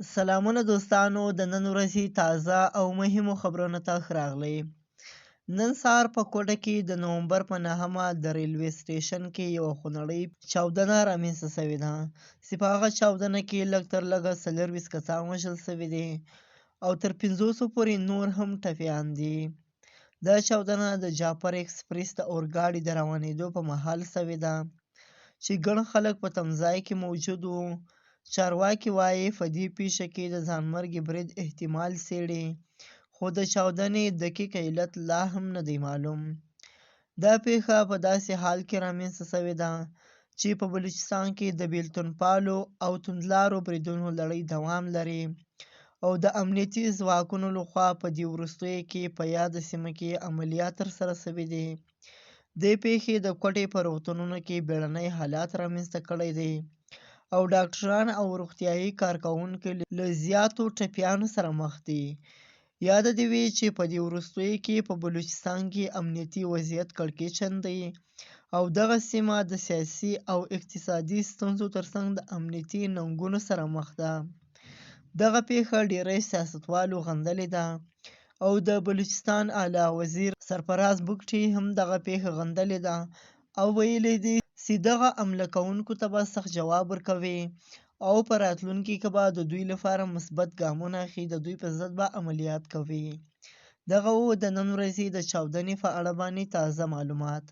سلامونه دوستانو د نن ورځې تازه او مهمو خبرونو ته ښه راغلی. نن سهار په کوټه کې د نومبر په 9مه د ریلوې سټیشن کې یوه خونړۍ چاودنه رامنځته سوې ده چې په هغه چاودنه کې لږ تر لږه 24 کسان وژل سوي دي او تر 50 پورې نور هم ټپیان دي. دا چاودنه د جعفر اکسپریس د اورګاډي د روانېدو په مهال سوې ده چې ګڼ خلک په تمځای کې موجود وو. چارواکي وایي په دې پیښه کې د ځانمرګي برید احتمال څېړي، خو د چاودنې دقیق علت لا هم نه دی معلوم. دا پیښه په داسې حال کې رامنځته سوې ده چې په بلوچستان کې د بیلتون پالو او توندلارو بریدونو لړۍ دوام لري او د امنیتي ځواکونو لخوا په دې وروستیو کې په یاده سیمه کې عملیات ترسره سوي دي. دې پیښې د کوټې په روغتونونو کې بیړنی حالات رامنځته کړی دی او ډاکټران او روغتیايي کارکوونکي له زیاتو ټپیانو سره مخ دي. یاده دې وي چې په دې وروستیو کې په بلوچستان کې امنیتي وضعیت کړکېچن دی او دغه سیمه د سیاسي او اقتصادي ستونزو ترڅنګ د امنیتي ننګونو سره مخ ده. دغه پیښه ډیری سیاستوالو غندلې ده او د بلوچستان اعلی وزیر سرفراز بګټي هم دغه پیښه غندلې ده او ویلي دي چې دغه حمله کوونکو ته به سخت جواب ورکوي او په راتلونکي کې به د دوی لپاره مثبت ګامونه اخلي، د دوی په ضد به عملیات کوي. دغه و د نن ورځې د چاودنې په اړه باندې تازه معلومات.